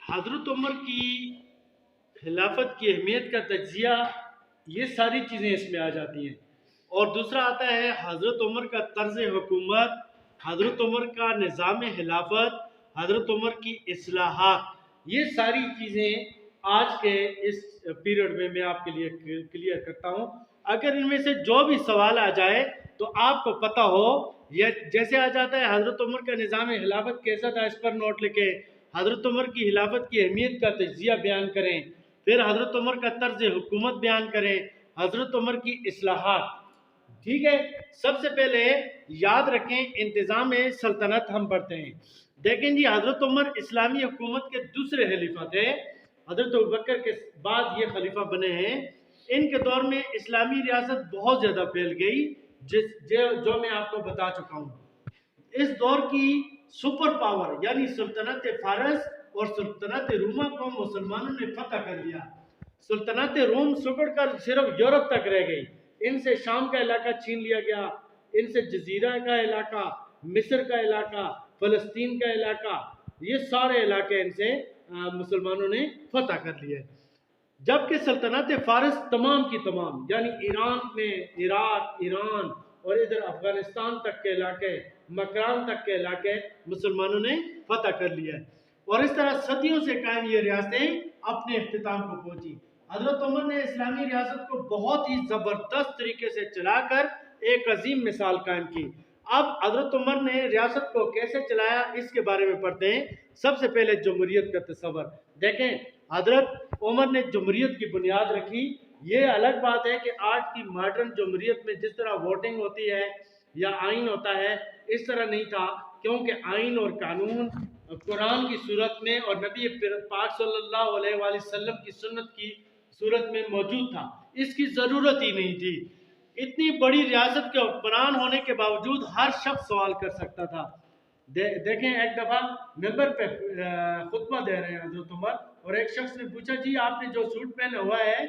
حضرت عمر کی خلافت کی اہمیت کا تجزیہ، یہ ساری چیزیں اس میں آ جاتی ہیں۔ اور دوسرا آتا ہے حضرت عمر کا طرز حکومت، حضرت عمر کا نظام خلافت، حضرت عمر کی اصلاحات۔ یہ ساری چیزیں آج کے اس پیریڈ میں آپ کے لیے کلیئر کرتا ہوں۔ اگر ان میں سے جو بھی سوال آ جائے تو آپ کو پتہ ہو، یہ جیسے آ جاتا ہے حضرت عمر کا نظام خلافت کیسا تھا، اس پر نوٹ لکھیں۔ حضرت عمر کی خلافت کی اہمیت کا تجزیہ بیان کریں، پھر حضرت عمر کا طرز حکومت بیان کریں، حضرت عمر کی اصلاحات۔ ٹھیک ہے، سب سے پہلے یاد رکھیں انتظام سلطنت ہم پڑھتے ہیں۔ دیکھیں جی، حضرت عمر اسلامی حکومت کے دوسرے خلیفہ تھے۔ حضرت ابوبکر کے بعد یہ خلیفہ بنے ہیں۔ ان کے دور میں اسلامی ریاست بہت زیادہ پھیل گئی، جو میں آپ کو بتا چکا ہوں۔ اس دور کی سپر پاور یعنی سلطنت فارس اور سلطنت روما کو مسلمانوں نے فتح کر لیا۔ سلطنت روم سکڑ کر صرف یورپ تک رہ گئی۔ ان سے شام کا علاقہ چھین لیا گیا، ان سے جزیرہ کا علاقہ، مصر کا علاقہ، فلسطین کا علاقہ، یہ سارے علاقے ان سے مسلمانوں نے فتح کر لیے۔ جبکہ سلطنت فارس تمام کی تمام یعنی ایران میں عراق، ایران اور ادھر افغانستان تک کے علاقے، مکران تک کے علاقے مسلمانوں نے فتح کر لیا۔ اور اس طرح صدیوں سے قائم یہ ریاستیں اپنے اختتام کو پہنچی۔ حضرت عمر نے اسلامی ریاست کو بہت ہی زبردست طریقے سے چلا کر ایک عظیم مثال قائم کی۔ اب حضرت عمر نے ریاست کو کیسے چلایا اس کے بارے میں پڑھتے ہیں۔ سب سے پہلے جمہوریت کا تصور دیکھیں۔ حضرت عمر نے جمہوریت کی بنیاد رکھی۔ یہ الگ بات ہے کہ آج کی ماڈرن جمہوریت میں جس طرح ووٹنگ ہوتی ہے یا آئین ہوتا ہے، اس طرح نہیں تھا، کیونکہ آئین اور قانون قرآن کی صورت میں اور نبی پاک صلی اللہ علیہ وآلہ وسلم کی سنت کی صورت میں موجود تھا۔ اس کی ضرورت ہی نہیں تھی۔ اتنی بڑی ریاست کے حکمران ہونے کے باوجود ہر شخص سوال کر سکتا تھا۔ دیکھیں، ایک دفعہ ممبر پہ خطبہ دے رہے ہیں حضرت عمر، اور ایک شخص نے پوچھا، جی آپ نے جو سوٹ پہنا ہوا ہے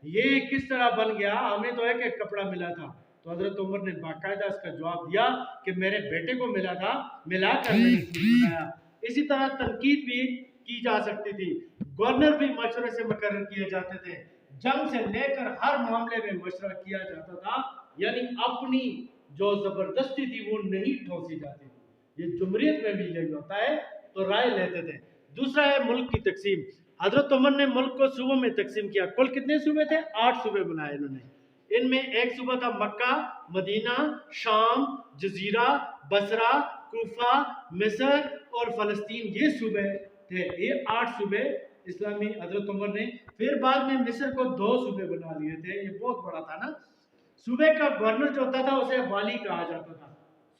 یہ کس طرح بن گیا، ہمیں تو ایک ایک کپڑا ملا تھا۔ تو حضرت عمر نے باقاعدہ اس کا جواب دیا کہ میرے بیٹے کو ملا تھا، ملا کر میں نے سوٹ بنایا۔ اسی طرح تنقید بھی کی جا سکتی تھی۔ گورنر بھی مشورے سے مقرر کیے جاتے تھے۔ جنگ سے لے کر ہر معاملے میں مشورہ کیا جاتا تھا، یعنی اپنی جو زبردستی تھی وہ نہیں ٹھوسی جاتی تھی۔ یہ جمہوریت میں بھی یہی ہوتا ہے، تو رائے لیتے تھے۔ دوسرا ہے ملک کی تقسیم۔ حضرت عمر نے ملک کو صوبوں میں تقسیم کیا۔ کل کتنے صوبے تھے؟ 8 صوبے بنائے انہوں نے۔ ان میں ایک صوبہ تھا مکہ، مدینہ، شام، جزیرہ، بصرہ، کوفہ، مصر اور فلسطین، یہ صوبے تھے۔ یہ 8 صوبے اسلامی حضرت عمر نے، پھر بعد میں مصر کو 2 صوبے بنا لیے تھے۔ یہ بہت بڑا تھا نا۔ صوبے کا گورنر جو ہوتا تھا اسے والی کہا جاتا تھا۔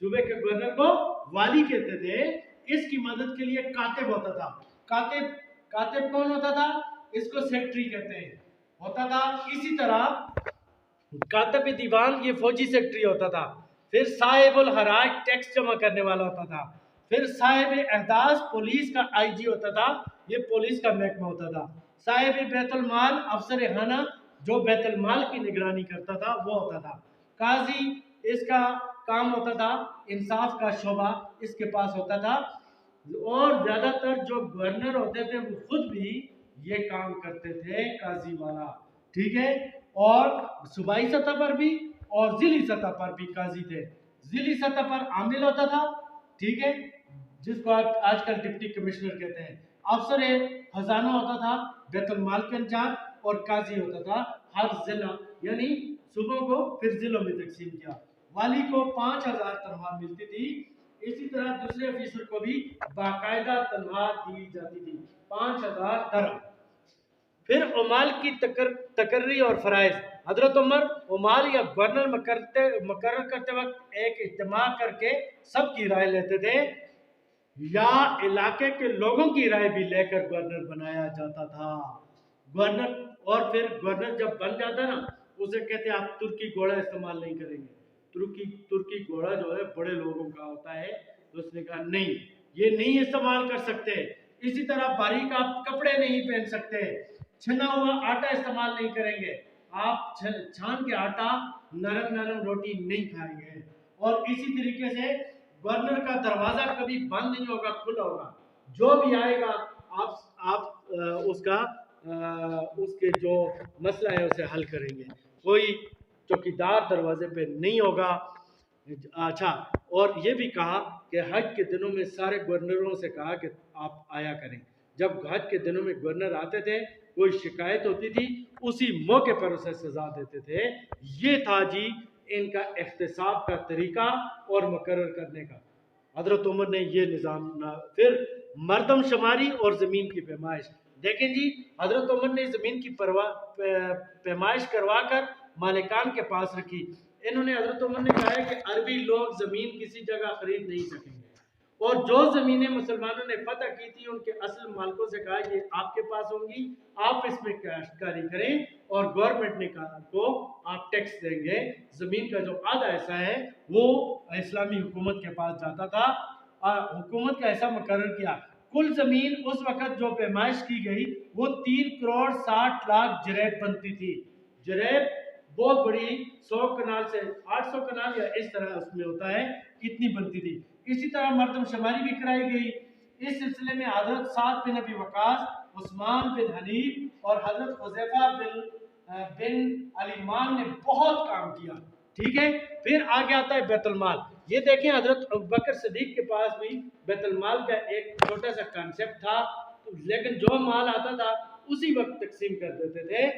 صوبے کے گورنر کو والی کہتے تھے۔ اس کی مدد کے لیے کاتب ہوتا تھا۔ کاتب کون ہوتا تھا؟ اس کو سیکٹری کہتے ہیں، ہوتا تھا۔ اسی طرح کاتب دیوان یہ فوجی سیکٹری ہوتا تھا۔ پھر صاحب الحراج ٹیکس جمع کرنے والا ہوتا تھا۔ پھر صاحب احداث پولیس کا آئی جی ہوتا تھا، یہ پولیس کا محکمہ ہوتا تھا۔ صاحب بیت المال افسر خانہ جو بیت المال کی نگرانی کرتا تھا وہ ہوتا تھا۔ قاضی، اس کا کام ہوتا تھا انصاف کا شعبہ اس کے پاس ہوتا تھا۔ اور زیادہ تر جو گورنر ہوتے تھے وہ خود بھی یہ کام کرتے تھے، قاضی والا، ٹھیک ہے۔ اور صوبائی سطح پر بھی اور ضلعی سطح پر بھی قاضی تھے۔ ضلعی سطح پر عامل ہوتا تھا، ٹھیک ہے، جس کو آج کل ڈپٹی کمشنر کہتے ہیں۔ افسر خزانہ ہوتا تھا بیت المال کے انچارج، اور قاضی ہوتا تھا ہر ضلع یعنی صوبوں کو پھر ضلعوں میں تقسیم کیا۔ والی کو 5000 تنخواہ ملتی تھی۔ اسی طرح دوسرے افیسر کو بھی باقاعدہ تنخواہ دی جاتی تھی، 5000 درہم۔ پھر عمال کی تقرری اور فرائض۔ حضرت عمر عمال یا گورنر مقرر کرتے وقت ایک اجتماع کر کے سب کی رائے لیتے تھے، یا علاقے کے لوگوں کی رائے بھی لے کر گورنر بنایا جاتا تھا۔ گورنر، اور پھر گورنر جب بن جاتا نا اسے کہتے ہیں آپ ترکی گھوڑا استعمال نہیں کریں گے۔ ترکی گھوڑا جو ہے بڑے لوگوں کا ہوتا ہے، تو اس نے کہا نہیں، یہ نہیں استعمال کر سکتے۔ اسی طرح باریک آپ کپڑے نہیں پہن سکتے، چھنا ہوا آٹا استعمال نہیں کریں گے، آپ چھان کے آٹا نرم نرم روٹی نہیں کھائیں گے۔ اور اسی طریقے سے گورنر کا دروازہ کبھی بند نہیں ہوگا، کھلا ہوگا۔ جو بھی آئے گا آپ اس کے جو مسئلہ ہے اسے حل کریں گے. کوئی چوکیدار دروازے پہ نہیں ہوگا. اچھا، اور یہ بھی کہا کہ حج کے دنوں میں سارے گورنروں سے کہا کہ آپ آیا کریں. جب حج کے دنوں میں گورنر آتے تھے، کوئی شکایت ہوتی تھی، اسی موقع پر اسے سزا دیتے تھے. یہ تھا جی ان کا احتساب کا طریقہ اور مقرر کرنے کا. حضرت عمر نے یہ نظام پھر مردم شماری اور زمین کی پیمائش. دیکھیں جی، حضرت عمر نے زمین کی پیمائش کروا کر مالکان کے پاس رکھی. انہوں نے حضرت عمر نے کہا ہے کہ عربی لوگ زمین کسی جگہ خرید نہیں سکیں گے، اور جو زمینیں مسلمانوں نے فتح کی تھی ان کے اصل مالکوں سے کہا کہ آپ کے پاس ہوں گی، آپ اس میں کاشتکاری کریں اور گورنمنٹ نے کو آپ ٹیکس دیں گے. زمین کا جو آدھا حصہ ہے وہ اسلامی حکومت کے پاس جاتا تھا. حکومت کا ایسا مقرر کیا. کل زمین اس وقت جو پیمائش کی گئی وہ 3,60,00,000 جریب بنتی تھی. جریب بہت بڑی 100 کنال سے 800 کنال یا اس طرح اس میں ہوتا ہے، اتنی بنتی تھی. اسی طرح مردم شماری بھی کرائی گئی. اس سلسلے میں حضرت سعد بن ابی وقاص، عثمان بن حنیف اور حضرت حذیفہ بن علیمان نے بہت کام کیا. ٹھیک ہے. پھر آگے آتا ہے بیت المال. یہ دیکھیں حضرت ابوبکر صدیق کے پاس بھی بیت المال کا ایک چھوٹا سا کانسیپٹ تھا، لیکن جو مال آتا تھا اسی وقت تقسیم کر دیتے تھے.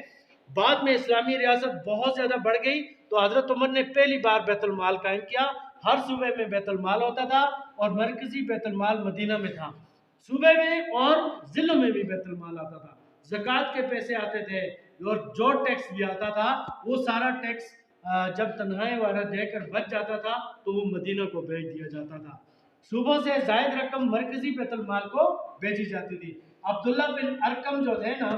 بعد میں اسلامی ریاست بہت زیادہ بڑھ گئی تو حضرت عمر نے پہلی بار بیت المال قائم کیا. ہر صوبے میں بیت المال ہوتا تھا اور مرکزی بیت المال مدینہ میں تھا. صوبے میں اور ضلعوں میں بھی بیت المال آتا تھا. زکوٰۃ کے پیسے آتے تھے اور جو ٹیکس بھی آتا تھا وہ سارا ٹیکس جب تنخواہیں وغیرہ دے کر بچ جاتا تھا تو وہ مدینہ کو بھیج دیا جاتا تھا. صوبوں سے زائد رقم مرکزی بیت المال کو بھیجی جاتی تھی. عبداللہ بن ارقم جو تھے نا،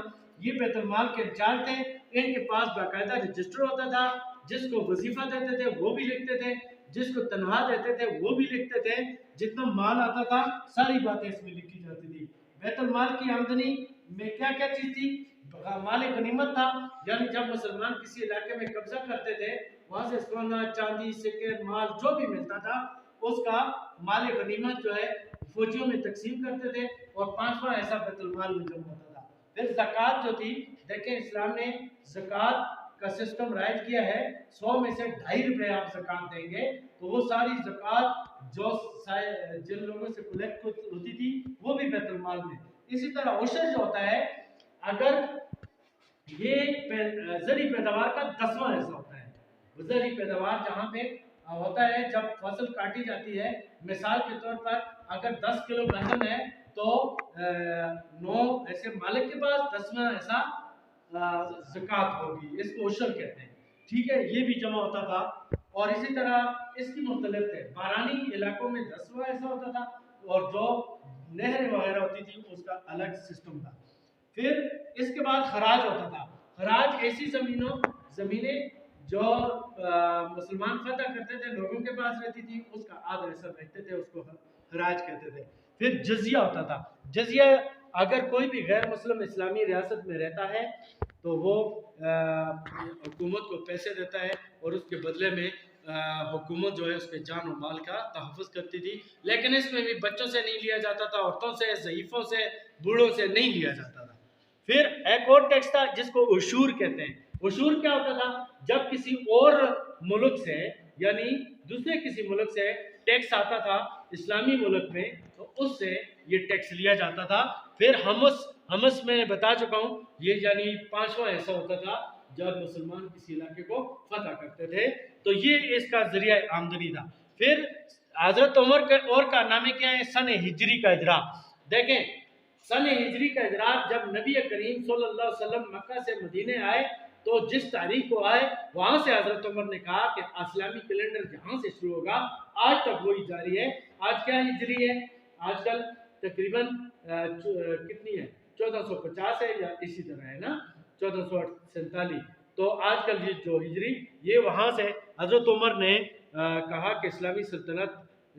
یہ بیت المال کے انچارج تھے. ان کے پاس باقاعدہ رجسٹر ہوتا تھا. جس کو وظیفہ دیتے تھے وہ بھی لکھتے تھے، جس کو تنخواہ دیتے تھے وہ بھی لکھتے تھے. جتنا مال آتا تھا ساری باتیں اس میں لکھی جاتی تھی. بیت المال کی آمدنی میں کیا کیا چیز تھی؟ مال غنیمت تھا، یعنی جب مسلمان کسی علاقے میں قبضہ کرتے تھے وہاں سے سونا، چاندی، سکے، مال جو بھی ملتا تھا اس کا مال غنیمت جو ہے فوجیوں میں تقسیم کرتے تھے اور 5واں ایسا بیت المال میں جمع ہوتا تھا. پھر زکوٰۃ جو تھی، دیکھیں اسلام نے زکوٰۃ کا سسٹم رائج کیا ہے. 100 میں سے 2.5 روپے آپ زکوٰۃ دیں گے تو وہ ساری زکوٰۃ جو جن لوگوں سے کلیکٹ ہوتی تھی وہ بھی بیت المال میں. اسی طرح عشر جو ہوتا ہے، اگر یہ زرعی پیداوار کا 10واں حصہ ہوتا ہے. زرعی پیداوار جہاں پہ ہوتا ہے جب فصل کاٹی جاتی ہے، مثال کے طور پر اگر 10 کلو گندم ہے تو 9 ایسے مالک کے پاس 10واں ایسا زکوٰۃ ہوگی. اس کو عشر کہتے ہیں. ٹھیک ہے. یہ بھی جمع ہوتا تھا. اور اسی طرح اس کی مختلف ہے. بارانی علاقوں میں 10واں ایسا ہوتا تھا اور جو نہر وغیرہ ہوتی تھی اس کا الگ سسٹم تھا. پھر اس کے بعد خراج ہوتا تھا. خراج ایسی زمینیں جو مسلمان فتح کرتے تھے لوگوں کے پاس رہتی تھی، اس کا آدھا حصہ بیچتے تھے، اس کو خراج کہتے تھے. پھر جزیہ ہوتا تھا. جزیہ اگر کوئی بھی غیر مسلم اسلامی ریاست میں رہتا ہے تو وہ حکومت کو پیسے دیتا ہے اور اس کے بدلے میں حکومت جو ہے اس کے جان و مال کا تحفظ کرتی تھی. لیکن اس میں بھی بچوں سے نہیں لیا جاتا تھا، عورتوں سے، ضعیفوں سے، بوڑھوں سے نہیں لیا جاتا تھا. پھر ایک اور ٹیکس تھا جس کو عشور کہتے ہیں. عشور کیا ہوتا تھا؟ جب کسی اور ملک سے یعنی دوسرے کسی ملک سے ٹیکس آتا تھا اسلامی ملک میں تو اس سے یہ ٹیکس لیا جاتا تھا. پھر ہمس میں بتا چکا ہوں، یہ یعنی 5واں حصہ ہوتا تھا جب مسلمان کسی علاقے کو فتح کرتے تھے. تو یہ اس کا ذریعہ آمدنی تھا. پھر حضرت عمر کا اور کارنامے کیا ہے؟ سن ہجری کا اجرا. دیکھیں سن ہجری کا اجرا جب نبی کریم صلی اللہ علیہ وسلم مکہ سے مدینے آئے تو جس تاریخ کو آئے وہاں سے حضرت عمر نے کہا کہ اسلامی کیلنڈر جہاں سے شروع ہوگا آج تک وہی جاری ہے. آج کیا ہجری ہے؟ آج کل تقریباً کتنی ہے؟ 1450 ہے یا اسی طرح ہے نا، 1447. تو آج کل یہ جو ہجری یہ وہاں سے حضرت عمر نے کہا کہ اسلامی سلطنت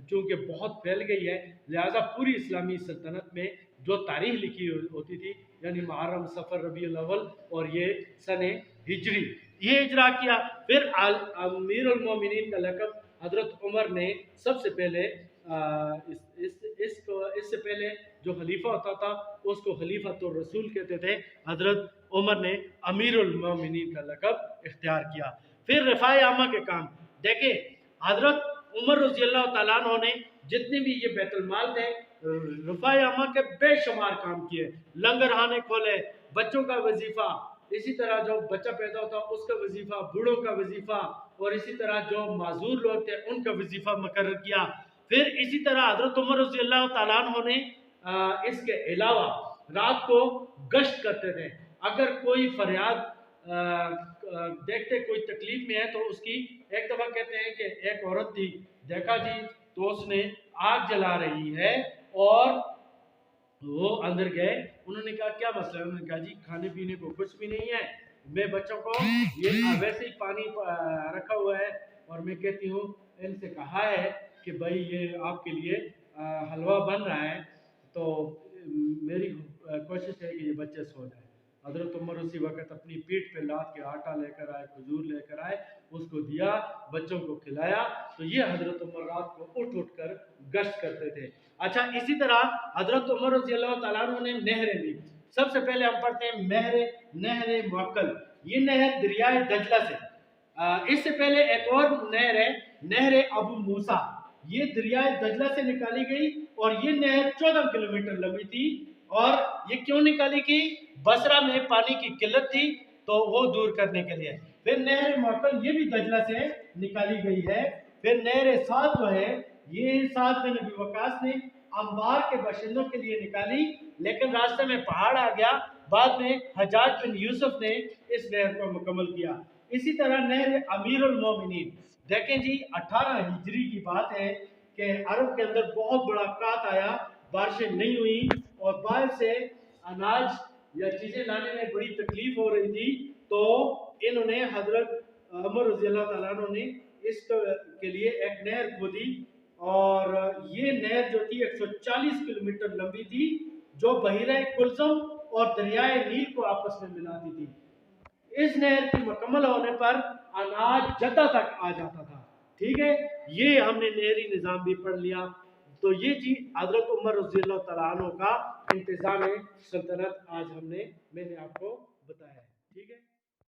چونکہ بہت پھیل گئی ہے لہٰذا پوری اسلامی سلطنت میں جو تاریخ لکھی ہوتی تھی یعنی محرم، صفر، ربیع الاول اور یہ سن ہجری یہ اجرا کیا. پھر امیر المومنین کا لقب حضرت عمر نے سب سے پہلے اس سے پہلے جو خلیفہ ہوتا تھا اس کو خلیفۃ الرسول کہتے تھے. حضرت عمر نے امیر المومنین کا لقب اختیار کیا. پھر رفاع عامہ کے کام دیکھیں، حضرت عمر رضی اللہ تعالیٰ عنہ نے جتنے بھی یہ بیت المال تھے رفاع عامہ کے بے شمار کام کیے. لنگر خانے کھولے، بچوں کا وظیفہ، اسی طرح جو بچہ پیدا ہوتا اس کا وظیفہ، بوڑھوں کا وظیفہ، اور اسی طرح جو معذور لوگ تھے ان کا وظیفہ مقرر کیا. پھر اسی طرح حضرت عمر رضی اللہ تعالیٰ عنہ نے اس کے علاوہ رات کو گشت کرتے تھے. اگر کوئی فریاد دیکھتے کوئی تکلیف میں ہے تو اس کی، ایک دفعہ کہتے ہیں کہ ایک عورت تھی، دیکھا جی تو اس نے آگ جلا رہی ہے اور وہ اندر گئے. انہوں نے کہا کیا مسئلہ ہے؟ انہوں نے کہا جی کھانے پینے کو کچھ بھی نہیں ہے، میں بچوں کو یہ ویسے ہی پانی رکھا ہوا ہے اور میں کہتی ہوں ان سے کہا ہے کہ بھائی یہ آپ کے لیے حلوہ بن رہا ہے تو میری کوشش ہے کہ یہ بچے سو جائیں. حضرت عمر اسی وقت اپنی پیٹھ پہ لاد کے آٹا لے کر آئے، کھجور لے کر آئے، اس کو دیا، بچوں کو کھلایا. تو یہ حضرت عمر رات کو اٹھ کر گشت کرتے تھے. اچھا اسی طرح حضرت عمر رضی اللہ تعالیٰ عنہ نے نہریں دی. سب سے پہلے ہم پڑھتے ہیں نہر معقل. یہ نہر دریائے دجلہ سے، اس سے پہلے ایک اور نہر ہے نہر ابو موسیٰ، یہ دریائے دجلہ سے نکالی گئی اور یہ نہر 14 کلومیٹر لمبی تھی. اور یہ کیوں نکالی گئی؟ بصرہ میں پانی کی قلت تھی تو وہ دور کرنے کے لیے. پھر نہر معقل یہ بھی دجلہ سے نکالی گئی ہے. پھر نہر سعد جو ہے یہ سعد بن نبی وقاص نے انبار کے باشندوں کے لیے نکالی، لیکن راستے میں پہاڑ آ گیا. بعد میں حجاج بن یوسف نے اس نہر کو مکمل کیا. اسی طرح نہر امیر المومنین، دیکھیں جی 18 ہجری کی بات ہے کہ عرب کے اندر بہت بڑا قحط آیا، بارشیں نہیں ہوئی اور باہر سے اناج یا چیزیں لانے میں بڑی تکلیف ہو رہی تھی. تو انہوں نے حضرت عمر رضی اللہ تعالیٰ عنہ نے اس کے لیے ایک نہر کھودی اور یہ نہر جو تھی 140 کلومیٹر لمبی تھی جو بحیرہ کلثم اور دریائے نیل کو آپس میں ملاتی تھی. اس نہر کی مکمل ہونے پر اناج جدہ تک آ جاتا تھا. ٹھیک ہے، یہ ہم نے نہری نظام بھی پڑھ لیا. تو یہ جی حضرت عمر رضی اللہ تعالیٰ عنہ کا انتظام سلطنت آج میں نے آپ کو بتایا ہے. ٹھیک ہے.